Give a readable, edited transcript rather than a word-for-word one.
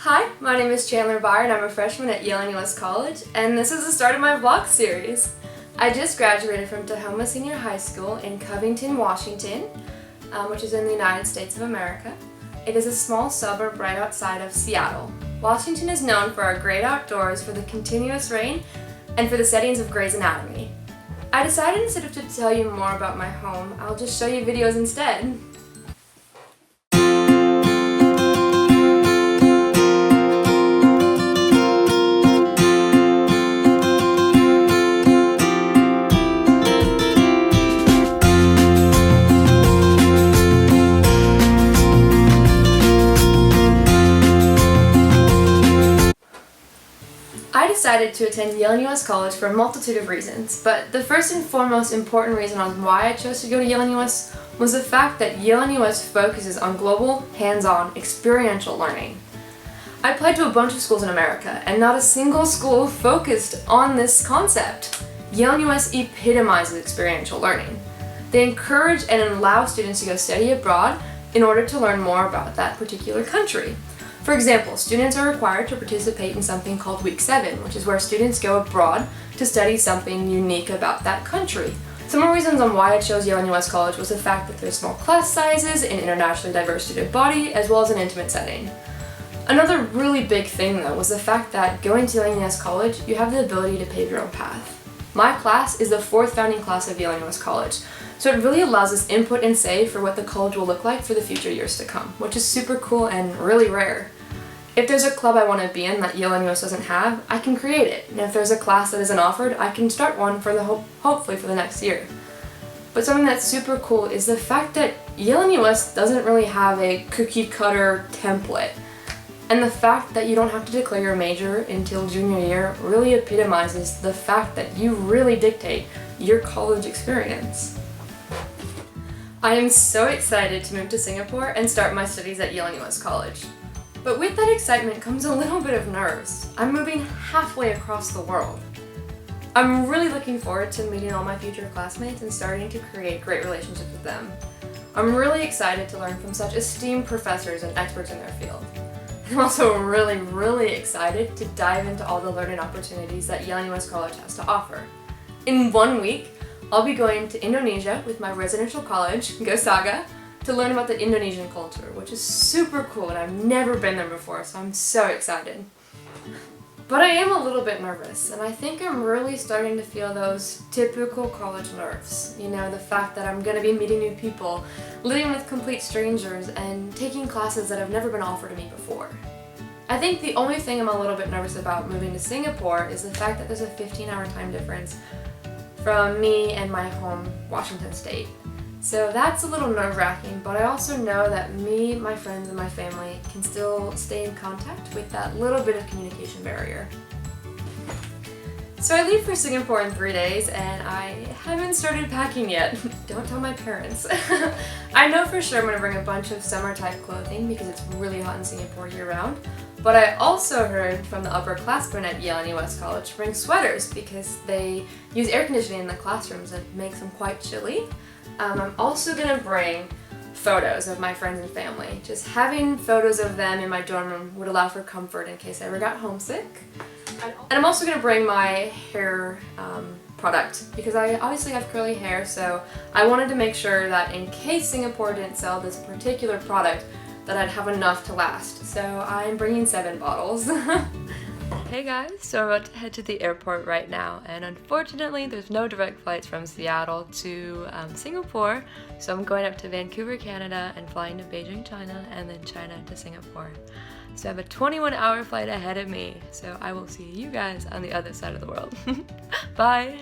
Hi, my name is Chandler and I'm a freshman at Yale-NUS College, and this is the start of my vlog series. I just graduated from Tahoma Senior High School in Covington, Washington, which is in the United States of America. It is a small suburb right outside of Seattle. Washington is known for our great outdoors, for the continuous rain, and for the settings of Grey's Anatomy. I decided instead of to tell you more about my home, I'll just show you videos instead. I decided to attend Yale-NUS College for a multitude of reasons, but the first and foremost important reason on why I chose to go to Yale-NUS was the fact that Yale-NUS focuses on global, hands-on, experiential learning. I applied to a bunch of schools in America, and not a single school focused on this concept. Yale-NUS epitomizes experiential learning. They encourage and allow students to go study abroad in order to learn more about that particular country. For example, students are required to participate in something called Week 7, which is where students go abroad to study something unique about that country. Some more reasons on why I chose Yale-NUS College was the fact that there's small class sizes, an internationally diverse student body, as well as an intimate setting. Another really big thing though was the fact that going to Yale-NUS College, you have the ability to pave your own path. My class is the 4th founding class of Yale-NUS College, so it really allows us input and say for what the college will look like for the future years to come, which is super cool and really rare. If there's a club I want to be in that Yale-NUS doesn't have, I can create it, and if there's a class that isn't offered, I can start one for hopefully for the next year. But something that's super cool is the fact that Yale-NUS doesn't really have a cookie-cutter template, and the fact that you don't have to declare your major until junior year really epitomizes the fact that you really dictate your college experience. I am so excited to move to Singapore and start my studies at Yale-NUS College. But with that excitement comes a little bit of nerves. I'm moving halfway across the world. I'm really looking forward to meeting all my future classmates and starting to create great relationships with them. I'm really excited to learn from such esteemed professors and experts in their field. I'm also really excited to dive into all the learning opportunities that Yale-NUS College has to offer. In 1 week, I'll be going to Indonesia with my residential college, Go Saga, to learn about the Indonesian culture, which is super cool and I've never been there before, so I'm so excited. But I am a little bit nervous, and I think I'm really starting to feel those typical college nerves. You know, the fact that I'm going to be meeting new people, living with complete strangers, and taking classes that have never been offered to me before. I think the only thing I'm a little bit nervous about moving to Singapore is the fact that there's a 15-hour time difference from me and my home, Washington State. So that's a little nerve-wracking, but I also know that me, my friends, and my family can still stay in contact with that little bit of communication barrier. So I leave for Singapore in 3 days, and I haven't started packing yet. Don't tell my parents. I know for sure I'm going to bring a bunch of summer-type clothing because it's really hot in Singapore year-round, but I also heard from the upperclassmen at Yale-NUS College to bring sweaters because they use air conditioning in the classrooms and it makes them quite chilly. I'm also going to bring photos of my friends and family. Just having photos of them in my dorm room would allow for comfort in case I ever got homesick. And I'm also going to bring my hair product because I obviously have curly hair, so I wanted to make sure that in case Singapore didn't sell this particular product, that I'd have enough to last. So I'm bringing 7 bottles. Hey guys, so I'm about to head to the airport right now, and unfortunately there's no direct flights from Seattle to Singapore, so I'm going up to Vancouver, Canada, and flying to Beijing, China, and then China to Singapore. So I have a 21-hour flight ahead of me, so I will see you guys on the other side of the world. Bye!